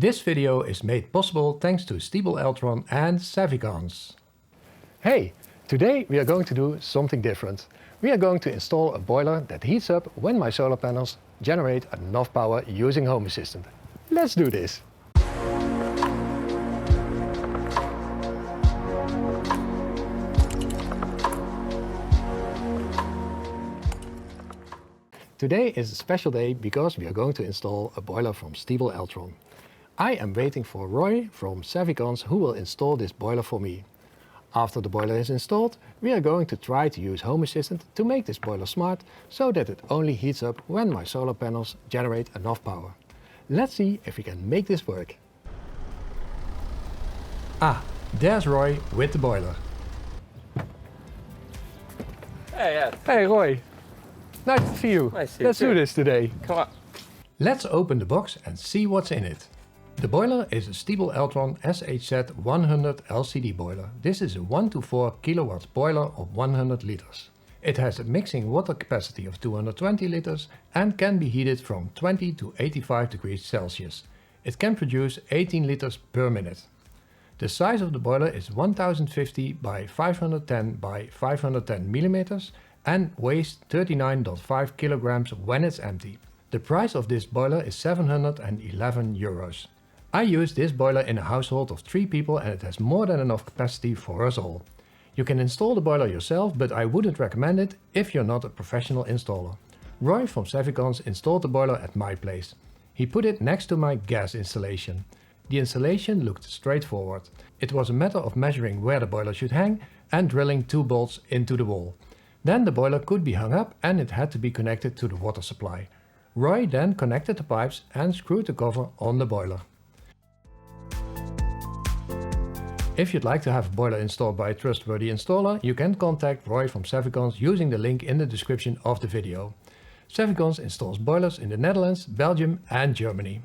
This video is made possible thanks to Stiebel Eltron and Savicons. Hey, today we are going to do something different. We are going to install a boiler that heats up when my solar panels generate enough power using Home Assistant. Let's do this! Today is a special day because we are going to install a boiler from Stiebel Eltron. I am waiting for Roy from Savicons who will install this boiler for me. After the boiler is installed, we are going to try to use Home Assistant to make this boiler smart so that it only heats up when my solar panels generate enough power. Let's see if we can make this work. Ah, there's Roy with the boiler. Hey, Ed. Hey Roy, nice to see you. Nice to see you Let's do this today. Come on. Let's open the box and see what's in it. The boiler is a Stiebel Eltron SHZ 100 LCD boiler. This is a 1 to 4 kilowatt boiler of 100 liters. It has a mixing water capacity of 220 liters and can be heated from 20 to 85 degrees Celsius. It can produce 18 liters per minute. The size of the boiler is 1050 by 510 by 510 millimeters and weighs 39.5 kilograms when it's empty. The price of this boiler is 711 euros. I use this boiler in a household of 3 people and it has more than enough capacity for us all. You can install the boiler yourself, but I wouldn't recommend it if you're not a professional installer. Roy from Savicons installed the boiler at my place. He put it next to my gas installation. The installation looked straightforward. It was a matter of measuring where the boiler should hang and drilling 2 bolts into the wall. Then the boiler could be hung up and it had to be connected to the water supply. Roy then connected the pipes and screwed the cover on the boiler. If you'd like to have a boiler installed by a trustworthy installer, you can contact Roy from Savicons using the link in the description of the video. Savicons installs boilers in the Netherlands, Belgium and Germany.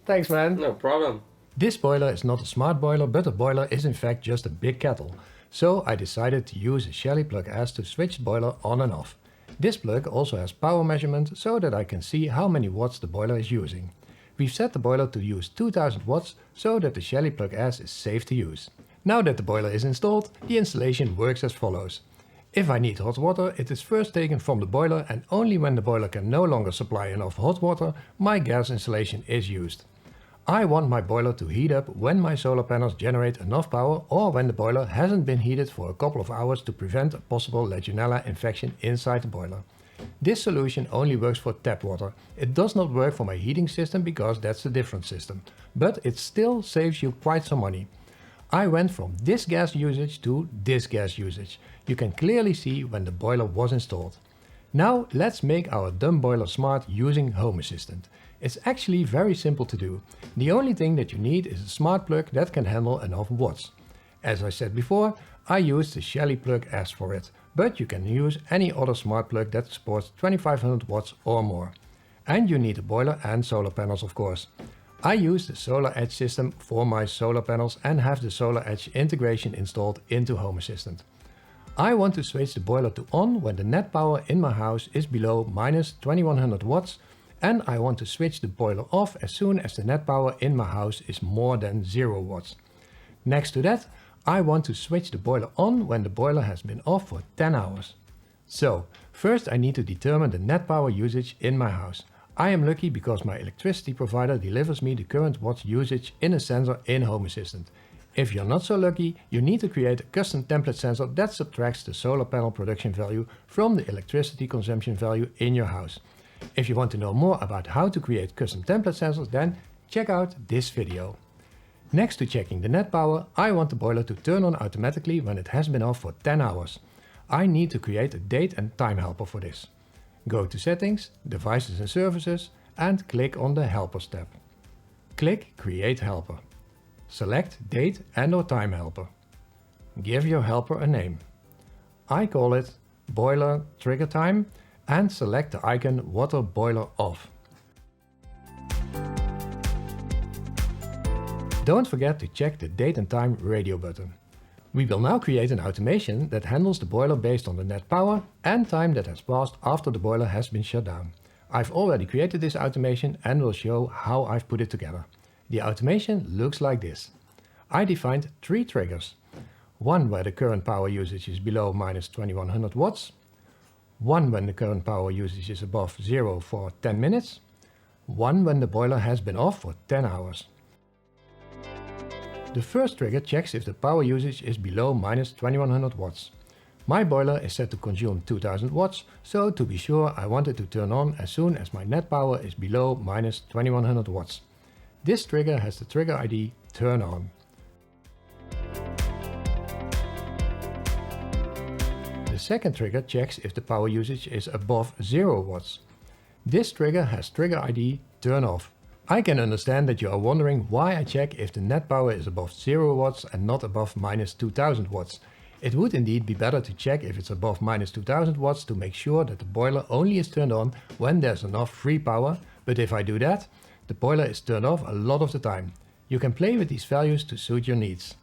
Thanks man! No problem. This boiler is not a smart boiler, but a boiler is in fact just a big kettle. So I decided to use a Shelly plug S to switch the boiler on and off. This plug also has power measurement so that I can see how many watts the boiler is using. We've set the boiler to use 2000 watts so that the Shelly plug S is safe to use. Now that the boiler is installed, the installation works as follows. If I need hot water, it is first taken from the boiler and only when the boiler can no longer supply enough hot water, my gas installation is used. I want my boiler to heat up when my solar panels generate enough power or when the boiler hasn't been heated for a couple of hours to prevent a possible Legionella infection inside the boiler. This solution only works for tap water. It does not work for my heating system because that's a different system, but it still saves you quite some money. I went from this gas usage to this gas usage. You can clearly see when the boiler was installed. Now let's make our dumb boiler smart using Home Assistant. It's actually very simple to do. The only thing that you need is a smart plug that can handle enough watts. As I said before, I used the Shelly plug S for it, but you can use any other smart plug that supports 2500 watts or more. And you need a boiler and solar panels of course. I use the Solar Edge system for my solar panels and have the Solar Edge integration installed into Home Assistant. I want to switch the boiler to on when the net power in my house is below minus 2100 watts and I want to switch the boiler off as soon as the net power in my house is more than 0 watts. Next to that, I want to switch the boiler on when the boiler has been off for 10 hours. So, first I need to determine the net power usage in my house. I am lucky because my electricity provider delivers me the current watts usage in a sensor in Home Assistant. If you're not so lucky, you need to create a custom template sensor that subtracts the solar panel production value from the electricity consumption value in your house. If you want to know more about how to create custom template sensors, then check out this video. Next to checking the net power, I want the boiler to turn on automatically when it has been off for 10 hours. I need to create a date and time helper for this. Go to Settings, Devices and Services and click on the Helpers tab. Click Create Helper. Select Date and/or Time Helper. Give your helper a name. I call it Boiler Trigger Time and select the icon Water Boiler Off. Don't forget to check the date and time radio button. We will now create an automation that handles the boiler based on the net power and time that has passed after the boiler has been shut down. I've already created this automation and will show how I've put it together. The automation looks like this. I defined 3 triggers. One where the current power usage is below minus 2100 watts. One when the current power usage is above 0 for 10 minutes. One when the boiler has been off for 10 hours. The first trigger checks if the power usage is below minus 2100 watts. My boiler is set to consume 2000 watts, so to be sure I want it to turn on as soon as my net power is below minus 2100 watts. This trigger has the trigger ID turn on. The second trigger checks if the power usage is above 0 watts. This trigger has trigger ID turn off. I can understand that you are wondering why I check if the net power is above 0 watts and not above minus 2000 watts. It would indeed be better to check if it's above minus 2000 watts to make sure that the boiler only is turned on when there's enough free power, but if I do that, the boiler is turned off a lot of the time. You can play with these values to suit your needs.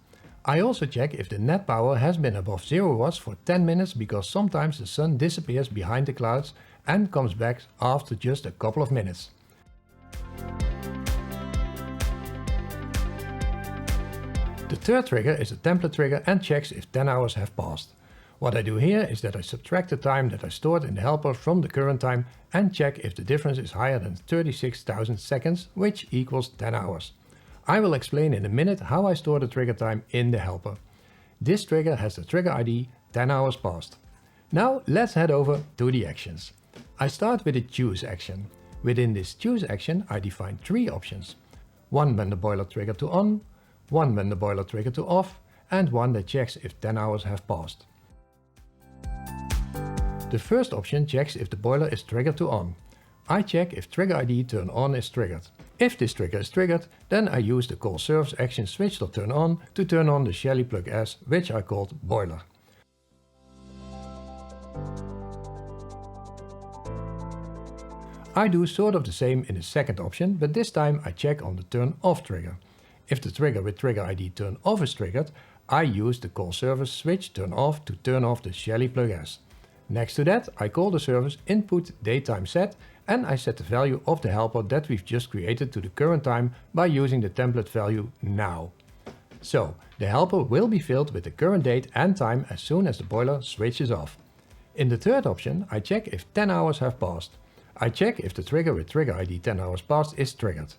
I also check if the net power has been above 0 watts for 10 minutes because sometimes the sun disappears behind the clouds and comes back after just a couple of minutes. The third trigger is a template trigger and checks if 10 hours have passed. What I do here is that I subtract the time that I stored in the helper from the current time and check if the difference is higher than 36,000 seconds, which equals 10 hours. I will explain in a minute how I store the trigger time in the helper. This trigger has the trigger ID 10 hours passed. Now let's head over to the actions. I start with the choose action. Within this choose action I define 3 options. One when the boiler trigger to on, one when the boiler trigger to off, and one that checks if 10 hours have passed. The first option checks if the boiler is triggered to on. I check if trigger ID turn on is triggered. If this trigger is triggered, then I use the call service action switch.turn on to turn on the Shelly plug S, which I called boiler. I do sort of the same in the second option, but this time I check on the turn off trigger. If the trigger with trigger ID turn off is triggered, I use the call service switch turn off to turn off the Shelly plug S. Next to that, I call the service input datetime set and I set the value of the helper that we've just created to the current time by using the template value now. So, the helper will be filled with the current date and time as soon as the boiler switches off. In the third option, I check if 10 hours have passed. I check if the trigger with trigger ID 10 hours passed is triggered.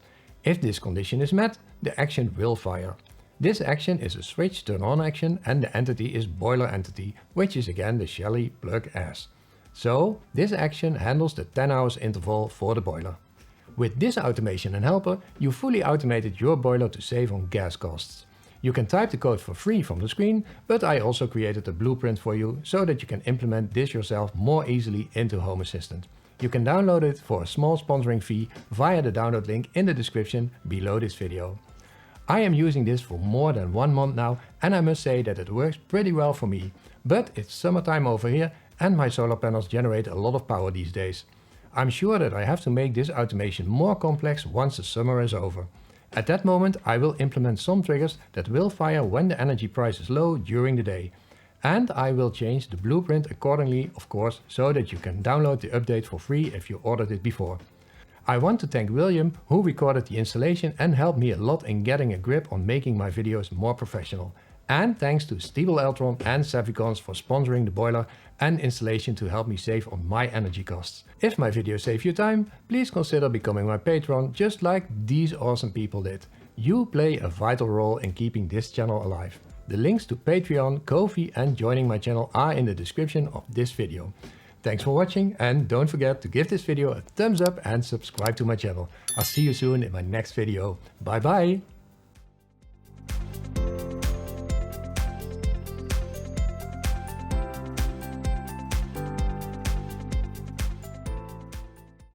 If this condition is met, the action will fire. This action is a switch turn on action and the entity is boiler entity, which is again the Shelly plug S. So this action handles the 10 hours interval for the boiler. With this automation and helper, you fully automated your boiler to save on gas costs. You can type the code for free from the screen, but I also created a blueprint for you so that you can implement this yourself more easily into Home Assistant. You can download it for a small sponsoring fee via the download link in the description below this video. I am using this for more than 1 month now and I must say that it works pretty well for me. But it's summertime over here and my solar panels generate a lot of power these days. I'm sure that I have to make this automation more complex once the summer is over. At that moment I will implement some triggers that will fire when the energy price is low during the day. And I will change the blueprint accordingly, of course, so that you can download the update for free if you ordered it before. I want to thank William, who recorded the installation and helped me a lot in getting a grip on making my videos more professional. And thanks to Stiebel Eltron and Savicons for sponsoring the boiler and installation to help me save on my energy costs. If my videos save you time, please consider becoming my patron just like these awesome people did. You play a vital role in keeping this channel alive. The links to Patreon, Ko-fi and joining my channel are in the description of this video. Thanks for watching and don't forget to give this video a thumbs up and subscribe to my channel. I'll see you soon in my next video. Bye bye!